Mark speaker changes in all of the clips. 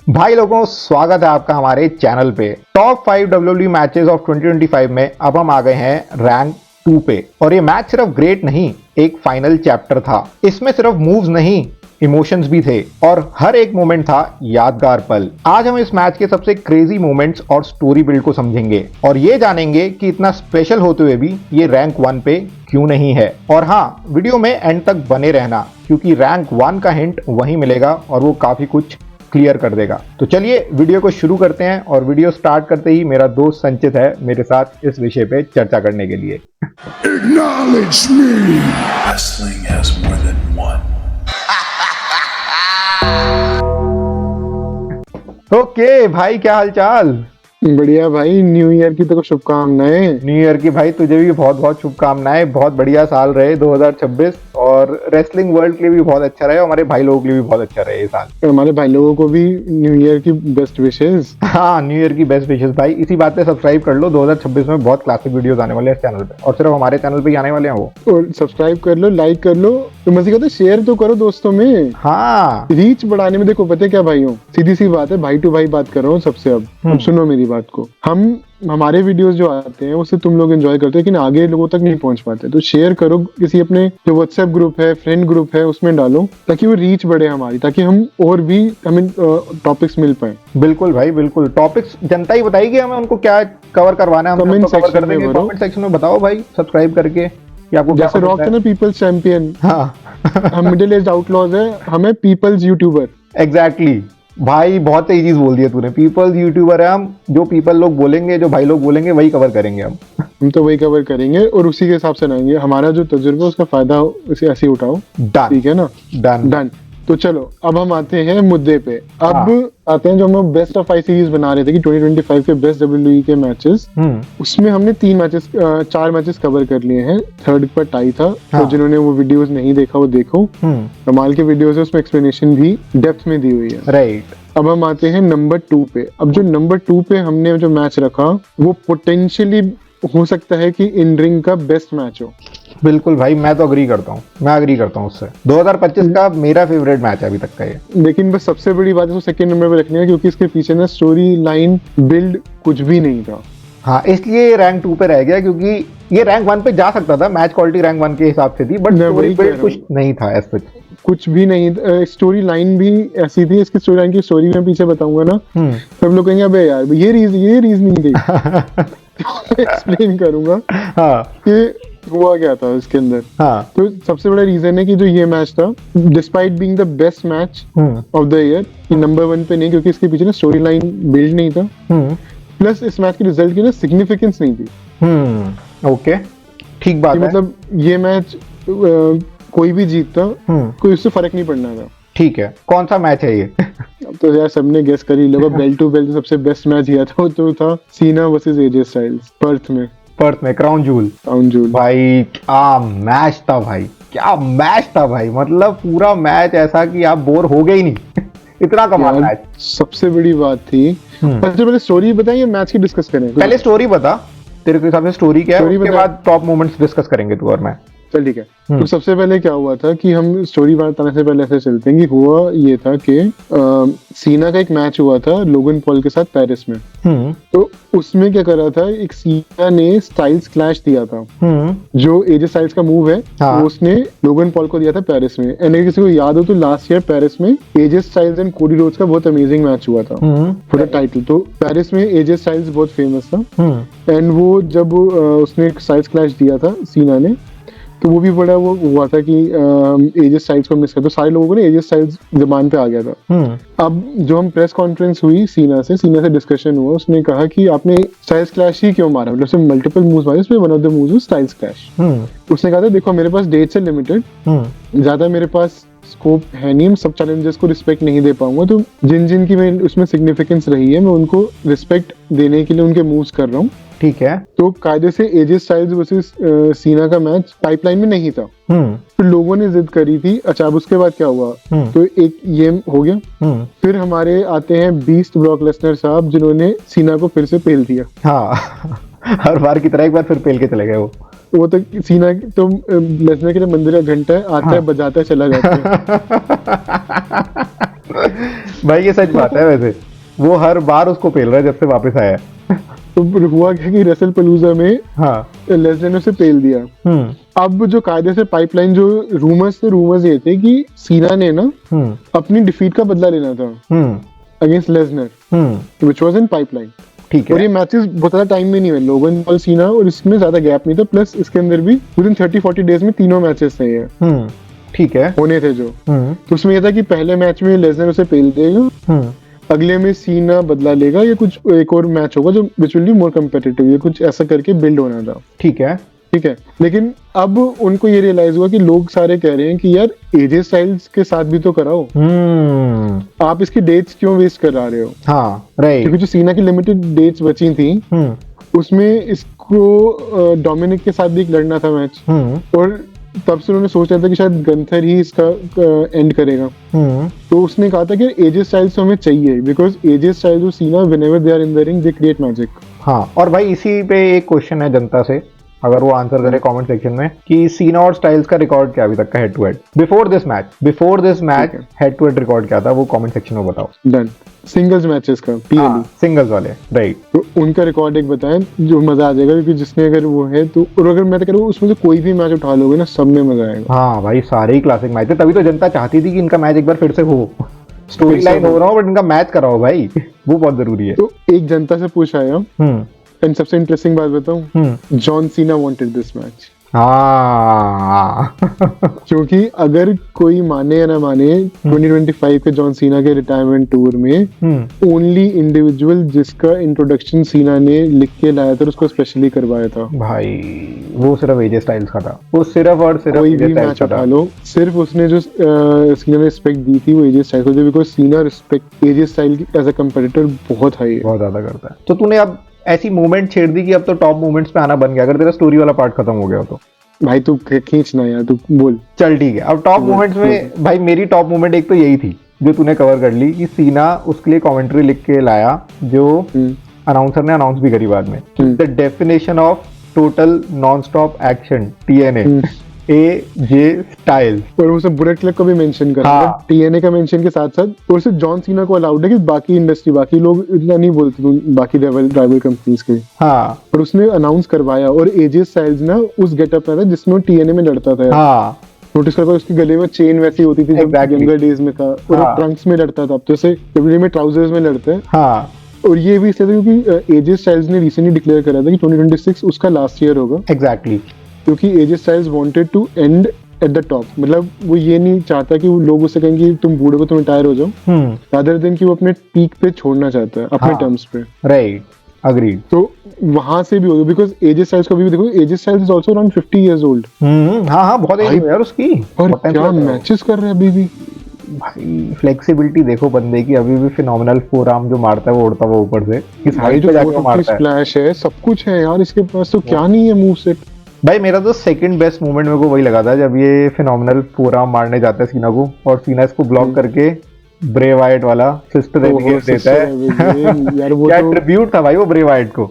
Speaker 1: भाई लोगों, स्वागत है आपका हमारे चैनल पे। टॉप 5 WWE मैचेस ऑफ 2025 में अब हम आ गए हैं रैंक 2 पे। और ये मैच सिर्फ ग्रेट नहीं, एक फाइनल चैप्टर था। इसमें सिर्फ मूव्स नहीं, इमोशंस भी थे और हर एक मोमेंट था यादगार पल। आज हम इस मैच के सबसे क्रेजी मोमेंट्स और स्टोरी बिल्ड को समझेंगे और ये जानेंगे कि इतना स्पेशल होते हुए भी ये रैंक 1 पे क्यों नहीं है। और हाँ, वीडियो में एंड तक बने रहना क्योंकि रैंक 1 का हिंट वहीं मिलेगा और वो काफी कुछ क्लियर कर देगा। तो चलिए वीडियो को शुरू करते हैं और वीडियो स्टार्ट करते ही मेरा दोस्त संचित है मेरे साथ इस विषय पे चर्चा करने के लिए।
Speaker 2: Acknowledge me. Wrestling has more than one.
Speaker 1: Okay भाई, क्या हाल चाल?
Speaker 3: बढ़िया भाई, न्यू ईयर की तो शुभकामनाएं।
Speaker 1: न्यू ईयर की भाई तुझे भी बहुत बहुत शुभकामनाएं। बहुत बढ़िया साल रहे 2026 और रेसलिंग वर्ल्ड के लिए भी बहुत अच्छा रहे, हमारे भाई लोगों के लिए भी बहुत अच्छा रहे ये साल।
Speaker 3: हमारे भाई लोगों को भी न्यू ईयर की बेस्ट विशेस।
Speaker 1: हाँ, न्यू ईयर की बेस्ट विशेस भाई। इसी बात पे सब्सक्राइब कर लो, 2026 में बहुत क्लासिक वीडियोस आने वाले हैं इस चैनल पे और सिर्फ हमारे चैनल पे ही आने वाले हैं वो।
Speaker 3: और सब्सक्राइब कर लो, लाइक कर लो, तो मजे कहते शेयर तो करो दोस्तों में।
Speaker 1: हाँ,
Speaker 3: रीच बढ़ाने में देखो पता है क्या भाइयों, सीधी सी बात है, भाई टू भाई बात कर रहा हूँ सबसे। अब सुनो मेरी बात को। हमारे वीडियोस जो आते हैं उससे तुम लोग एंजॉय करते हैं लेकिन आगे लोगों तक नहीं पहुंच पाते, तो शेयर करो, किसी अपने जो व्हाट्सएप ग्रुप है, फ्रेंड ग्रुप है, उसमें डालो ताकि वो रीच बढ़े हमारी, ताकि हम और भी हमें टॉपिक्स मिल पाए।
Speaker 1: बिल्कुल भाई बिल्कुल। टॉपिक्स जनता ही बताएगी हमें, उनको क्या कवर करवाना है, हम
Speaker 3: कमेंट
Speaker 1: तो कवर कर
Speaker 3: सेक्शन में
Speaker 1: देंगे।
Speaker 3: बताओ।
Speaker 1: कमेंट सेक्शन में बताओ भाई, सब्सक्राइब करके कि आपको क्या
Speaker 3: जैसे रॉक है ना पीपल्स चैंपियन,
Speaker 1: हाँ
Speaker 3: हम मिडिल एज आउटलॉज है, हमें पीपल्स यूट्यूबर।
Speaker 1: एग्जैक्टली भाई, बहुत सही चीज बोल दी है तूने। पीपल्स यूट्यूबर है हम, जो पीपल लोग बोलेंगे, जो भाई लोग बोलेंगे वही कवर करेंगे हम
Speaker 3: तो वही कवर करेंगे और उसी के हिसाब से रहेंगे। हमारा जो तजुर्बा उसका फायदा उसे ऐसे ही उठाओ,
Speaker 1: डन
Speaker 3: ठीक है ना?
Speaker 1: Done
Speaker 3: done. तो चलो अब हम आते हैं मुद्दे पे। अब आते हैं जो हम बेस्ट ऑफ 5 सीरीज बना रहे थे कि 2025 के बेस्ट WWE के मैचेस, उसमें हमने 4 मैचेस कवर कर लिए हैं। थर्ड पर टाई था।
Speaker 1: हाँ।
Speaker 3: तो जिन्होंने वो वीडियोस नहीं देखा वो देखो, कमाल के वीडियोस है, उसमें एक्सप्लेनेशन भी डेप्थ में दी हुई है।
Speaker 1: राइट।
Speaker 3: अब हम आते हैं नंबर 2 पे। अब जो नंबर 2 पे हमने जो मैच रखा वो पोटेंशियली हो सकता है कि इन रिंग का बेस्ट मैच हो।
Speaker 1: बिल्कुल भाई, मैं तो अग्री करता हूँ, उससे। 2025 का मेरा फेवरेट मैच है अभी तक का ये।
Speaker 3: लेकिन बस सबसे बड़ी बात है उसको सेकंड नंबर पे रखनी है क्योंकि इसके पीछे ना स्टोरी लाइन बिल्ड कुछ भी नहीं था।
Speaker 1: हाँ, इसलिए रैंक 2 पे रह गया क्योंकि ये रैंक 1 पे जा सकता था। मैच क्वालिटी रैंक 1 के हिसाब से थी, बट स्टोरी बिल्ड कुछ नहीं था ऐसा।
Speaker 3: कुछ भी नहीं। स्टोरी लाइन भी ऐसी थी, इसकी स्टोरी लाइन की स्टोरी में पीछे बताऊंगा ना, सब लोग कहेंगे अबे यार ये रीजनिंग थी। एक्सप्लेन करूंगा
Speaker 1: हाँ
Speaker 3: कि हुआ क्या था इसके अंदर।
Speaker 1: हाँ।
Speaker 3: तो सबसे बड़ा रीजन है कि जो ये मैच था, despite being the best match of the year, ये नंबर 1 पे नहीं क्योंकि इसके पीछे ना स्टोरी लाइन बिल्ड नहीं था, प्लस इस मैच के रिजल्ट की ना सिग्निफिकेंस नहीं थी।
Speaker 1: ओके, ठीक बात है।
Speaker 3: मतलब ये मैच कोई भी जीतता, कोई उससे फर्क नहीं पड़ना था।
Speaker 1: ठीक है, कौन सा मैच है ये?
Speaker 3: अब तो यार सबने गेस कर ही लगा। बेल्ट टू बेल्ट सबसे बेस्ट मैच किया था तो था Cena versus AJ Styles Perth में क्राउन जूल
Speaker 1: भाई। क्या मैच था भाई, क्या मैच था भाई। मतलब पूरा मैच ऐसा कि आप बोर हो गए ही नहीं। इतना कमाल मैच।
Speaker 3: सबसे बड़ी बात थी। सबसे पहले स्टोरी बताइए, मैच की डिस्कस करें।
Speaker 1: पहले स्टोरी बता, तेरे के हिसाब से स्टोरी क्या है, उसके बाद टॉप मोमेंट्स डिस्कस करेंगे तू और मैं।
Speaker 3: चल ठीक है। तो सबसे पहले क्या हुआ था कि हम स्टोरी बताने से पहले ऐसे चलते हैं कि हुआ ये था कि सीना का एक मैच हुआ था लोगन पॉल के साथ पेरिस में। तो उसमें क्या करा था, एक सीना ने स्टाइल्स क्लैश दिया था। जो एजे स्टाइल्स का मूव है वो उसने लोगन पॉल को दिया था पेरिस में। एंड किसी को याद हो तो लास्ट ईयर पेरिस में AJ Styles and Cody Rhodes का बहुत अमेजिंग मैच हुआ था फॉर द टाइटल। तो पेरिस में एजे स्टाइल्स बहुत फेमस था। एंड वो जब उसने स्टाइल्स क्लैश दिया था सीना ने, तो वो भी बड़ा वो हुआ था कि एजे स्टाइल्स को मिस कर, तो सारे लोगों को ना एजे स्टाइल्स जबान पे आ गया था। अब जो हम प्रेस कॉन्फ्रेंस हुई सीना से डिस्कशन हुआ, उसने कहा कि आपने स्टाइल्स क्लैश ही क्यों मारा, मतलब मल्टीपल मूव्स मारे, उसमें one of the moves was styles clash. उसने कहा था देखो मेरे पास डेट्स है लिमिटेड, ज्यादा मेरे पास स्कोप है नहीं, सब चैलेंजेस को रिस्पेक्ट नहीं दे पाऊंगा, तो जिन की मैं उसमें सिग्निफिकेंस रही है मैं उनको रिस्पेक्ट देने के लिए उनके मूव्स कर रहा हूँ।
Speaker 1: ठीक है।
Speaker 3: तो कायदे से एजे स्टाइल्स वर्सेस सीना का मैच पाइपलाइन में नहीं था। फिर लोगों ने जिद करी थी। अच्छा, अब उसके बाद क्या हुआ, तो एक ये हो गया। फिर हमारे आते हैं बीस्ट ब्रॉक लेसनर साहब, जिन्होंने सीना को फिर से पेल दिया।
Speaker 1: हाँ हर बार की तरह एक बार फिर पेल के चले गए वो
Speaker 3: तो सीना तो लेसनर के लिए मंदिर का घंटा है, आता है बजाता है चला जाता है।
Speaker 1: भाई ये सच बात है वैसे, वो हर बार उसको पेल रहा है जब से वापस आया है।
Speaker 3: तो हुआ क्या कि रेसल पलूजा में
Speaker 1: हाँ।
Speaker 3: लेसनर ने उसे पेल दिया। अब जो कायदे से पाइपलाइन, जो रूमर्स ये थे कि सीना ने ना अपनी डिफीट का बदला लेना था against Lesnar, which was in pipeline.
Speaker 1: ठीक
Speaker 3: और
Speaker 1: है।
Speaker 3: ये मैचेस बहुत ज्यादा टाइम में नहीं हुए, लोगन पॉल सीना, और इसमें ज्यादा गैप नहीं था, प्लस इसके अंदर भी विद इन 30-40 डेज में तीनों मैचेस थे ये
Speaker 1: ठीक है।
Speaker 3: होने थे जो। तो उसमें ये था कि पहले मैच में लेसनर उसे पेल देगा, अगले में सीना बदला लेगा, या कुछ एक और मैच होगा जो which will be more competitive, ये कुछ ऐसा करके बिल्ड होना था।
Speaker 1: ठीक है।
Speaker 3: ठीक है, लेकिन अब उनको ये रियलाइज हुआ कि लोग सारे कह रहे हैं कि यार एजे स्टाइल्स के साथ भी तो कराओ, आप इसकी डेट्स क्यों वेस्ट करा रहे हो।
Speaker 1: हाँ राइट।
Speaker 3: क्योंकि जो सीना की लिमिटेड डेट्स बची थी उसमें इसको डोमिनिक के साथ भी एक लड़ना था मैच, और तब से उन्होंने सोच रहा था कि शायद गंथर ही इसका एंड करेगा। तो उसने कहा था कि एजे स्टाइल्स तो हमें चाहिए, बिकॉज एजे स्टाइल्स और Cena whenever they are in the ring they create magic.
Speaker 1: हाँ, और भाई इसी पे एक क्वेश्चन है जनता से, अगर वो आंसर करे कमेंट सेक्शन में, कि सीना और स्टाइल्स का रिकॉर्ड क्या अभी तक का head to head before this match head to head record क्या था, वो कमेंट सेक्शन में बताओ।
Speaker 3: डन। सिंगल्स मैचेस का पीएलई,
Speaker 1: सिंगल्स वाले, राइट।
Speaker 3: तो उनका रिकॉर्ड एक बताएं जो मजा आ जाएगा, क्योंकि जिसने अगर वो है तो, और अगर मैं तो कह रहा हूँ उसमें से कोई भी मैच उठा लोगे ना, सब में मजा आएगा।
Speaker 1: हाँ भाई, सारे ही क्लासिक मैच थे, तभी तो जनता चाहती थी कि इनका मैच एक बार फिर से हो। स्टोरी लाइन हो रहा हो बट इनका मैच कराओ भाई, वो बहुत जरूरी है।
Speaker 3: तो एक जनता से पूछ आया, एंड सबसे इंटरेस्टिंग बात बताऊं, John Cena wanted this match.
Speaker 1: हाँ।
Speaker 3: क्योंकि अगर कोई माने या ना माने, 2025 के जॉन सीना के रिटायरमेंट टूर में ओनली इंडिविजुअल जिसका इंट्रोडक्शन सीना ने लिख के लाया था, उसको स्पेशली करवाया था
Speaker 1: भाई, वो सिर्फ एजे स्टाइल्स का था, वो सिर्फ और सिर्फ
Speaker 3: कोई भी मैच उठा लो, सिर्फ उसने जो सीना ने रिस्पेक्ट दी थी वो एजे स्टाइल को, because Cena respect AJ style as a competitor बहुत हाई है,
Speaker 1: बहुत ज्यादा करता है। तो तूने अब ऐसी मूवमेंट छेड़ दी कि अब तो टॉप मूवमेंट्स पे आना बन गया, अगर तेरा स्टोरी वाला पार्ट खत्म हो गया तो।
Speaker 3: भाई तू खींचना यार, तू बोल।
Speaker 1: चल ठीक है, अब टॉप मूवमेंट्स में भाई मेरी टॉप मूवमेंट एक तो यही थी जो तूने कवर कर ली, कि सीना उसके लिए कमेंट्री लिख के लाया जो अनाउंसर ने अनाउंस भी करी बाद में, the definition of total non stop action TNA AJ styles,
Speaker 3: और उसने बुलेट क्लब को भी मेंशन करा,
Speaker 1: हाँ।
Speaker 3: TNA का मेंशन के साथ साथ, और सिर्फ जॉन सीना को अलाउड है कि बाकी इंडस्ट्री, बाकी लोग इतना नहीं बोलते बाकी राइवल कंपनीज के।
Speaker 1: हाँ।
Speaker 3: पर उसने अनाउंस करवाया, और एजे स्टाइल्स ना उस गेटअप में था जिसमें वो TNA में लड़ता था।
Speaker 1: हाँ।
Speaker 3: नोटिस कर पाया उसके गले में चेन वैसी होती थी जब यंगर डेज में था, और
Speaker 1: हाँ।
Speaker 3: ट्रंक्स में लड़ता था, अब तो जैसे WWE में ट्राउजर्स में लड़ते हैं।
Speaker 1: हाँ।
Speaker 3: और ये भी इसलिए था क्योंकि एजे स्टाइल्स ने रिसेंटली डिक्लेयर करा था कि 2026 उसका लास्ट ईयर होगा,
Speaker 1: एग्जैक्टली,
Speaker 3: क्योंकि AJ Styles wanted to end at the top. मतलब वो ये नहीं चाहता कि वो लोग उससे कहेंगे तुम बूढ़े हो तुम रिटायर हो जाओ, रादर देन कि वो अपने पीक पे छोड़ना चाहता है अपने टर्म्स पे।
Speaker 1: Right, agreed.
Speaker 3: तो वहां से भी होगा, बिकॉज एजे स्टाइल्स को भी देखो, AJ Styles is also around 50 years old.
Speaker 1: हाँ हाँ, बहुत एज है यार उसकी,
Speaker 3: और क्या मैचेस कर रहे हैं अभी भी
Speaker 1: भाई। फ्लेक्सिबिलिटी देखो बंदे की, अभी भी फिनोमिनल फोरआर्म जो मारता है वो उड़ता हुआ ऊपर से, किस
Speaker 3: भाई,
Speaker 1: हाइट
Speaker 3: जो
Speaker 1: पे जाके मारता है।
Speaker 3: स्प्लैश है, सब कुछ है यार इसके पास, तो क्या नहीं है मूव सेट।
Speaker 1: भाई मेरा तो सेकंड बेस्ट मोमेंट मेरे को वही लगा था जब ये फिनोमिनल फोरआर्म मारने जाता है सीना को, और सीना इसको ब्लॉक करके ब्रे वाइट वाला सिस्टर रेनिगेट देता है।
Speaker 3: यार वो
Speaker 1: क्या
Speaker 3: तो
Speaker 1: ट्रिब्यूट था भाई वो ब्रे वाइट को।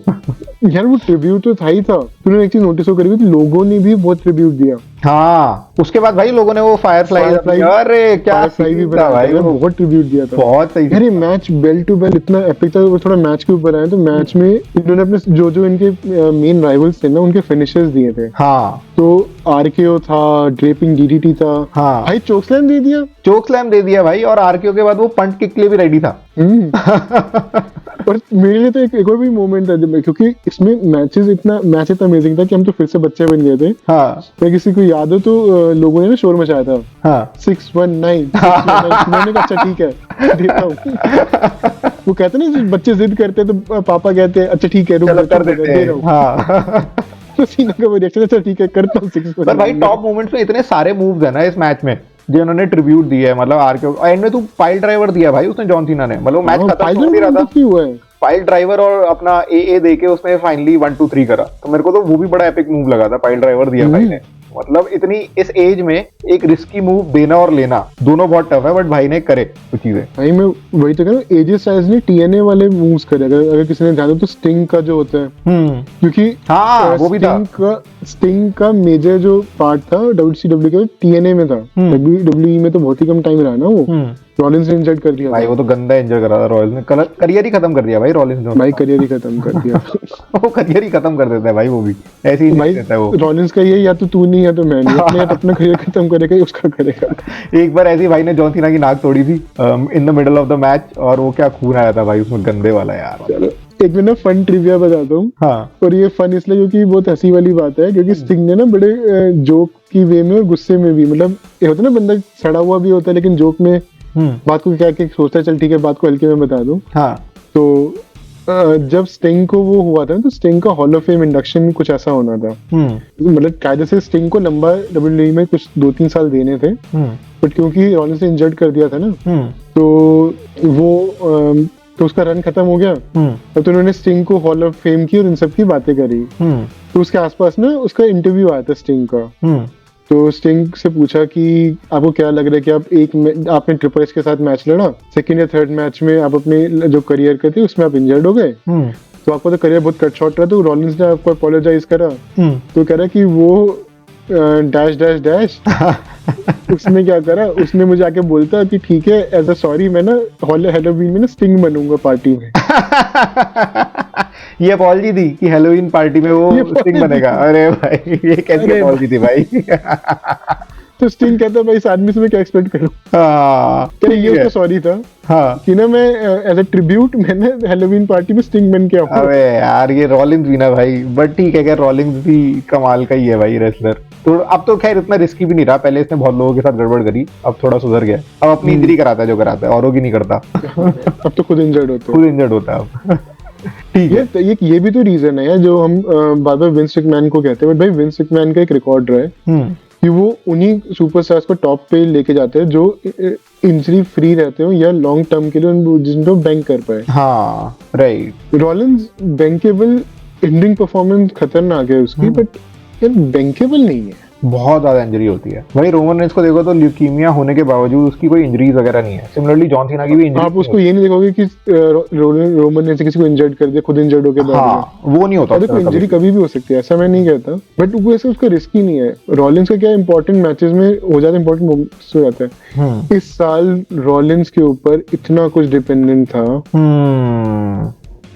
Speaker 3: यार वो ट्रिब्यूट तो था ही था। तूने एक चीज नोटिस करी कि लोगों ने भी बहुत ट्रिब्यूट दिया।
Speaker 1: हाँ, उसके बाद भाई लोगों ने वो फायरफ्लाई, अरे क्या
Speaker 3: Firefly भी
Speaker 1: था भाई, वो
Speaker 3: बहुत ट्रिब्यूट दिया था,
Speaker 1: बहुत सही।
Speaker 3: यार ये मैच बेल टू बेल इतना एपिक था। वो थोड़ा मैच के ऊपर आया तो मैच में इन्होंने अपने जो इनके मेन राइवल्स थे ना उनके फिनिशर्स दिए थे।
Speaker 1: हाँ,
Speaker 3: तो RKO था, ड्रेपिंग DDT था,
Speaker 1: हाँ
Speaker 3: भाई चोक स्लैम दे दिया,
Speaker 1: चोक स्लैम दे दिया भाई, और RKO के बाद वो पंट किक के लिए भी रेडी था।
Speaker 3: और मेरे लिए तो एक और भी मोमेंट था जब, क्योंकि इसमें मैच इतना अमेजिंग था कि हम तो फिर से बच्चे बन गए थे।
Speaker 1: हाँ,
Speaker 3: मैं किसी को याद हो तो लोगों ने ना शोर मचाया था,
Speaker 1: हाँ
Speaker 3: 619 मैंने कहा अच्छा ठीक है देता हूँ। वो कहते ना बच्चे जिद करते हैं तो पापा कहते हैं अच्छा ठीक है रुक
Speaker 1: कर
Speaker 3: दे रहा हूँ।
Speaker 1: हाँ।
Speaker 3: तो सीना का वो रिएक्शन अच्छा ठीक है करता हूँ 619।
Speaker 1: पर भाई टॉप मोमेंट्स में इतने सारे मूव्स है ना इस मैच में जो उन्होंने ट्रिब्यूट दिया है, मतलब RKO एंड में तू पाइल ड्राइवर दिया भाई उसने जॉन सीना ने, मतलब मैच खत्म हो भी रहा था,
Speaker 3: हुआ है
Speaker 1: पाइल ड्राइवर और अपना AA दे के उसने फाइनली 1 2 3 करा। तो मेरे को तो वो भी बड़ा एपिक मूव लगा था, पाइल ड्राइवर दिया भाई ने। मतलब इतनी इस एज में एक रिस्की मूव देना और लेना दोनों बहुत टफ है, बट भाई ने करे कुछ चीजें।
Speaker 3: भाई मैं वही तो कह रहा हूँ, AJ स्टाइल्स ने TNA वाले मूव्स करे। अगर किसी ने ध्यान दो तो स्टिंग का जो होता है, क्योंकि
Speaker 1: हाँ वो भी था,
Speaker 3: स्टिंग का मेजर जो पार्ट था WCW के TNA में था, WWE में तो बहुत ही कम टाइम रहा ना वो। रॉलिंस ने इंजर्ड कर दिया
Speaker 1: भाई
Speaker 3: था।
Speaker 1: वो तो गंदा इंजर करा था रॉयल्स ने, करियर ही खत्म कर दिया भाई रॉलिंस ने।
Speaker 3: भाई करियर ही खत्म कर दिया।
Speaker 1: वो करियर ही खत्म कर देता है भाई, वो भी ऐसे ही
Speaker 3: भाई
Speaker 1: देता है वो।
Speaker 3: रॉलिंस का ये या तो तू नहीं या तो मैं नहीं, अपने अपना करियर खत्म करेगा या उसका करेगा।
Speaker 1: एक बार ऐसे ही भाई ने जॉन सीना की नाक तोड़ी थी in the middle of the match, और वो क्या खून आया था भाई उसमें, गंदे वाला यार।
Speaker 3: चलो एक मैं ना फन ट्रिविया बताता हूँ।
Speaker 1: हाँ
Speaker 3: और ये फन इसलिए क्योंकि बहुत हंसी वाली बात है, क्योंकि स्टिंग ने ना बड़े जोक की वे में और गुस्से में भी, मतलब ये होता है ना बंदा सड़ा हुआ भी होता है लेकिन जोक में बात को क्या क्या सोचता है, चल ठीक है बात को हल्के में बता दूं।
Speaker 1: हाँ
Speaker 3: तो जब स्टिंग को वो हुआ था तो स्टिंग का हॉल ऑफ फेम इंडक्शन कुछ ऐसा होना था, मतलब कायदे से स्टिंग को लंबा डब्ल्यूडब्ल्यूई में कुछ 2-3 साल देने थे, बट क्योंकि रॉलिंस ने इंजर्ड कर दिया था ना, तो वो तो उसका रन खत्म हो गया। और तो उन्होंने स्टिंग को हॉल ऑफ फेम की और इन सब की बातें करी। तो उसके आसपास ना उसका इंटरव्यू आया था स्टिंग का। तो स्टिंग से पूछा कि आपको क्या लग रहा है कि आपने ट्रिपल एच के साथ मैच लड़ा, सेकंड या थर्ड मैच में आप अपने जो करियर का थे उसमें आप इंजर्ड हो गए, तो आपको तो करियर बहुत कट शॉर्ट रहा, तो रॉलिंस ने आपको अपोलोजाइज करा। तो कह रहा कि वो डैश डैश डैश उसने क्या करा, उसने मुझे आके बोलता कि ठीक है एज अ सॉरी मैं ना हैलोवीन में ना स्टिंग बनूंगा पार्टी में।
Speaker 1: ये अपॉलजी थी कि हैलोवीन पार्टी में वो स्टिंग बनेगा। अरे भाई ये कैसी अपॉलजी थी भाई।
Speaker 3: तो स्टिंग कहता भाई इस आदमी से मैं क्या एक्सपेक्ट करूं।
Speaker 1: हाँ
Speaker 3: ये उसका सॉरी था।
Speaker 1: हाँ
Speaker 3: कि ना मैं एज अ ट्रिब्यूट मैंने हैलोवीन पार्टी में स्टिंग बन के आऊंगा।
Speaker 1: अबे यार ये रॉलिंस भी ना भाई, बट ठीक है, क्या रॉलिंस भी कमाल का ही है भाई रेसलर। तो अब तो खैर इतना रिस्की भी नहीं रहा, पहले इसने बहुत लोगों के साथ गड़बड़ करी, अब थोड़ा सुधर गया, अब अपनी इंजरी कराता है जो कराता है, औरों की नहीं करता।
Speaker 3: अब तो खुद इंजर्ड होता है,
Speaker 1: खुद इंजर्ड होता है अब। ठीक है,
Speaker 3: ये भी तो रीजन है जो हम बार बार विंस मैकमैन को कहते हैं, बट भाई विंस मैकमैन का एक रिकॉर्ड रहा है कि वो उन्हीं सुपरस्टार्स को टॉप पे लेके जाते हैं जो इंजरी फ्री रहते हो या लॉन्ग टर्म के लिए जिनको बैंक कर पाए।
Speaker 1: हाँ right.
Speaker 3: Rollins bankable ending performance खतरनाक है उसकी, बट यार बैंकेबल नहीं है,
Speaker 1: बहुत ज्यादा इंजरी होती है भाई। रोमन रेंस को देखो तो ल्यूकीमिया होने के बावजूद उसकी कोई इंजरीज वगैरह नहीं है। सिमिलरली जॉन सीना की भी इंजरी,
Speaker 3: आप उसको ये नहीं देखोगे कि रोमन रेंस किसी को इंजर्ड कर दिया खुद इंजर्ड होके।
Speaker 1: हाँ वो नहीं होता।
Speaker 3: देखो इंजरी कभी भी हो सकती है, ऐसा मैं नहीं कहता, बट वो ऐसे उसका रिस्क ही नहीं है। रॉलिंस का क्या इंपॉर्टेंट मैचेस में हो जाता है, इंपॉर्टेंट मोमेंट्स हो जाता है। इस साल रॉलिंस के ऊपर इतना कुछ डिपेंडेंट था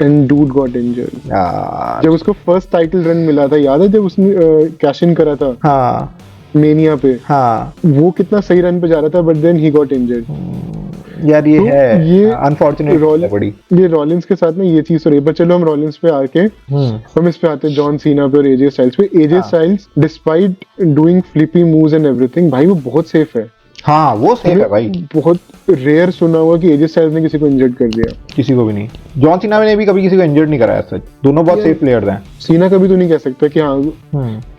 Speaker 3: एंड डूड गॉट इंजर्ड। जब उसको फर्स्ट टाइटल रन मिला था याद है, जब उसने कैश इन करा था
Speaker 1: हाँ
Speaker 3: मेनिया पे,
Speaker 1: हाँ
Speaker 3: वो कितना सही रन पे जा रहा था, but then he got injured.
Speaker 1: यार ये
Speaker 3: तो
Speaker 1: है
Speaker 3: ये
Speaker 1: अनफॉर्चुनेट बड़ी।
Speaker 3: ये रॉलिंस के साथ ना ये चीज हो रही है। पर चलो हम रॉलिंस पे आके हम इस पे आते हैं जॉन सीना पे और एजे स्टाइल्स पे। AJ Styles despite doing Flippi moves and everything, भाई वो बहुत सेफ है।
Speaker 1: हाँ वो सेफ है भाई,
Speaker 3: बहुत रेयर सुना हुआ कि एजे स्टाइल्स ने किसी को इंजर्ड कर दिया,
Speaker 1: किसी को भी नहीं। जॉन सीना ने भी कभी किसी को इंजर्ड नहीं कराया सच, दोनों बहुत सेफ प्लेयर्स हैं।
Speaker 3: सीना कभी तो नहीं कह सकता कि हाँ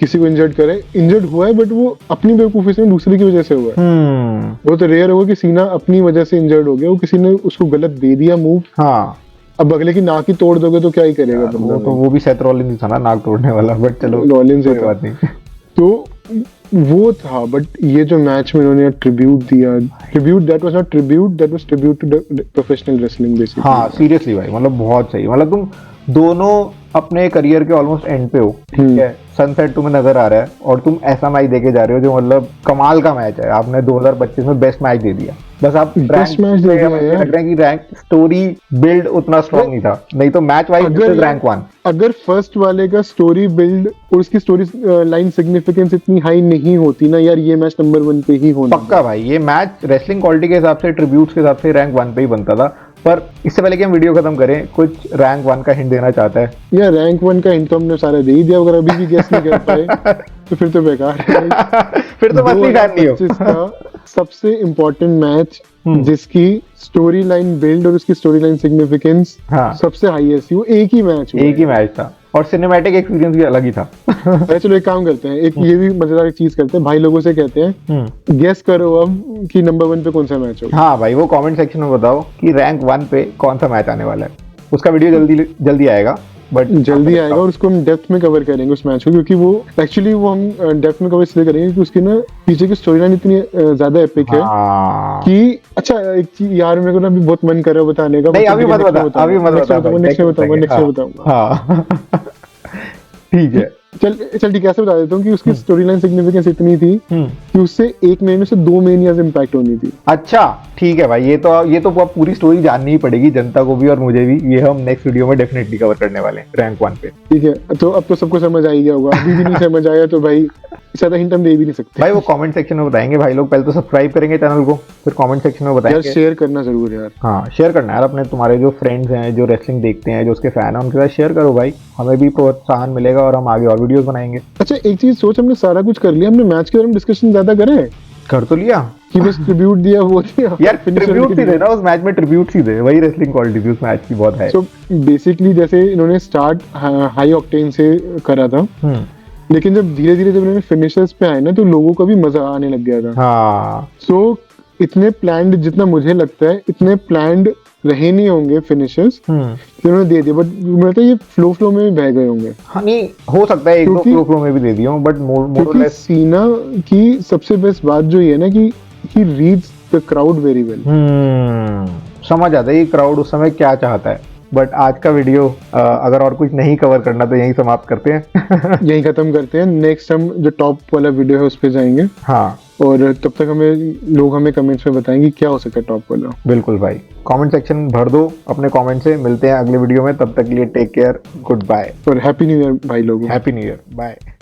Speaker 3: किसी को इंजर्ड करे, इंजर्ड हुआ है बट वो अपनी बेवकूफी से दूसरे की वजह से हुआ है। बहुत रेयर होगा कि सीना अपनी वजह से इंजर्ड हो गया, वो किसी ने उसको गलत दे दिया मूव।
Speaker 1: हाँ
Speaker 3: अब अगले की नाक ही तोड़ दोगे तो क्या ही करेगा बंदा।
Speaker 1: वो भी सेथ रॉलिंस था ना नाक तोड़ने वाला, बट चलो
Speaker 3: रॉलिंस
Speaker 1: कोई बात नहीं।
Speaker 3: तो वो था, बट ये जो मैच में उन्होंने ट्रिब्यूट दिया, tribute that was not tribute, that was tribute to the professional wrestling basically.
Speaker 1: हाँ सीरियसली भाई, मतलब बहुत सही। मतलब तुम दोनों अपने करियर के ऑलमोस्ट एंड पे हो, ठीक है, सनसेट तुम्हें नजर आ रहा है और तुम ऐसा मैच देके जा रहे हो जो मतलब कमाल का मैच है। आपने 2025 में बेस्ट मैच दे दिया, बस आप
Speaker 3: बेस्ट मैच दे दिया
Speaker 1: लग रहा है कि रैंक स्टोरी बिल्ड उतना स्ट्रांग नहीं था, नहीं तो मैच वाइज रैंक 1।
Speaker 3: अगर फर्स्ट वाले का स्टोरी बिल्ड और उसकी स्टोरी लाइन सिग्निफिकेंस इतनी हाई नहीं होती ना यार, ये मैच नंबर 1 पे ही होना
Speaker 1: पक्का भाई। ये मैच रेसलिंग क्वालिटी के हिसाब से, ट्रिब्यूट्स के हिसाब से रैंक 1 पे ही बनता था। पर इससे पहले कि हम वीडियो खत्म करें, कुछ रैंक 1 का हिंट देना चाहता है?
Speaker 3: यार रैंक 1 का हिंट तो हमने सारा दे ही दिया, अगर अभी भी गेस नहीं कर पाए तो फिर तो बेकार है।
Speaker 1: फिर तो मसली फैन नहीं हो।
Speaker 3: 2025 का सबसे इम्पोर्टेंट मैच जिसकी स्टोरी लाइन बिल्ड और उसकी स्टोरी लाइन सिग्निफिकेंस सबसे हाईएस्ट थी, वो एक ही मैच
Speaker 1: था और सिनेमैटिक एक्सपीरियंस भी अलग ही था।
Speaker 3: चलो एक काम करते हैं, एक ये भी मजेदार चीज करते हैं, भाई लोगों से कहते हैं गेस करो अब कि नंबर 1 पे कौन सा मैच होगा।
Speaker 1: हाँ भाई, वो कमेंट सेक्शन में बताओ कि रैंक 1 पे कौन सा मैच आने वाला है। उसका वीडियो जल्दी आएगा, बट
Speaker 3: जल्दी आएगा और उसको हम डेप्थ में कवर करेंगे उस मैच को, क्योंकि वो एक्चुअली वो हम डेप्थ में कवर इसलिए करेंगे क्योंकि उसकी ना पीछे की स्टोरी लाइन इतनी ज्यादा एपिक है कि अच्छा एक चीज यार मेरे को ना अभी बहुत मन कर रहा है बताने का।
Speaker 1: नहीं अभी मत बता,
Speaker 3: नेक्स्ट बताऊंगा।
Speaker 1: ठीक है,
Speaker 3: चल ठीक है, ऐसे बता देता हूँ कि उसकी स्टोरी लाइन सिग्निफिकेंस इतनी थी कि उससे 1 महीने से 2 महीने इम्पैक्ट होनी थी।
Speaker 1: अच्छा ठीक है भाई, ये तो अब पूरी स्टोरी जाननी ही पड़ेगी जनता को भी और मुझे भी। ये हम नेक्स्ट वीडियो में डेफिनेटली कवर करने वाले हैं रैंक 1 पे।
Speaker 3: ठीक है, तो अब तो सबको समझ आ ही गया होगा। अभी भी नहीं समझ आया तो भाई ज्यादा हिंट हम दे भी नहीं सकते
Speaker 1: भाई। वो कमेंट सेक्शन में बताएंगे भाई लोग, पहले तो सब्सक्राइब करेंगे चैनल को, फिर कमेंट सेक्शन में
Speaker 3: यार।
Speaker 1: बताएंगे।
Speaker 3: शेयर करना जरूर यार।
Speaker 1: हाँ शेयर करना यार, अपने तुम्हारे जो फ्रेंड्स हैं जो रेसलिंग देखते हैं जो उसके फैन हैं उनके साथ शेयर करो भाई, हमें भी प्रोत्साहन मिलेगा और हम आगे और वीडियोस बनाएंगे।
Speaker 3: अच्छा एक चीज सोच, हमने सारा कुछ कर लिया, हमने मैच के बारे में डिस्कशन ज्यादा करें
Speaker 1: कर तो लिया
Speaker 3: कि बस ट्रिब्यूट दिया वो दिया
Speaker 1: यार, ट्रिब्यूट ही देना उस मैच में, ट्रिब्यूट ही दे, वही रेसलिंग क्वालिटी थी उस मैच की बहुत है।
Speaker 3: सो बेसिकली जैसे इन्होंने स्टार्ट हाई ऑक्टेन से करा था, लेकिन जब धीरे धीरे जब इन्होंने फिनिशर्स पे आए ना तो लोगों को भी मजा आने लग गया था।
Speaker 1: हाँ
Speaker 3: सो इतने प्लान्ड, जितना मुझे लगता है इतने प्लान्ड रहे नहीं होंगे फिनिशर्स कि उन्होंने दे दिया, बट मुझे लगता है ये फ्लो में बह गए होंगे।
Speaker 1: हाँ नहीं हो सकता है एक दो फ्लो में भी दे दिया हूँ, बट मोर और लेस
Speaker 3: सीना की सबसे बेस्ट बात जो ये है ना कि he reads the crowd very well.
Speaker 1: समझ आता है ये क्राउड उस समय क्या चाहता है। बट आज का वीडियो अगर और कुछ नहीं कवर करना तो यहीं समाप्त करते हैं
Speaker 3: यहीं खत्म करते हैं। नेक्स्ट हम जो टॉप वाला वीडियो है उस पर जाएंगे।
Speaker 1: हाँ,
Speaker 3: और तब तक लोग हमें कमेंट्स में बताएंगे क्या हो सकता है टॉप वाला।
Speaker 1: बिल्कुल भाई, कमेंट सेक्शन भर दो अपने कमेंट से। मिलते हैं अगले वीडियो में, तब तक के लिए टेक केयर, गुड बाय
Speaker 3: और हैप्पी न्यू ईयर भाई लोगों।
Speaker 1: Happy new year, bye.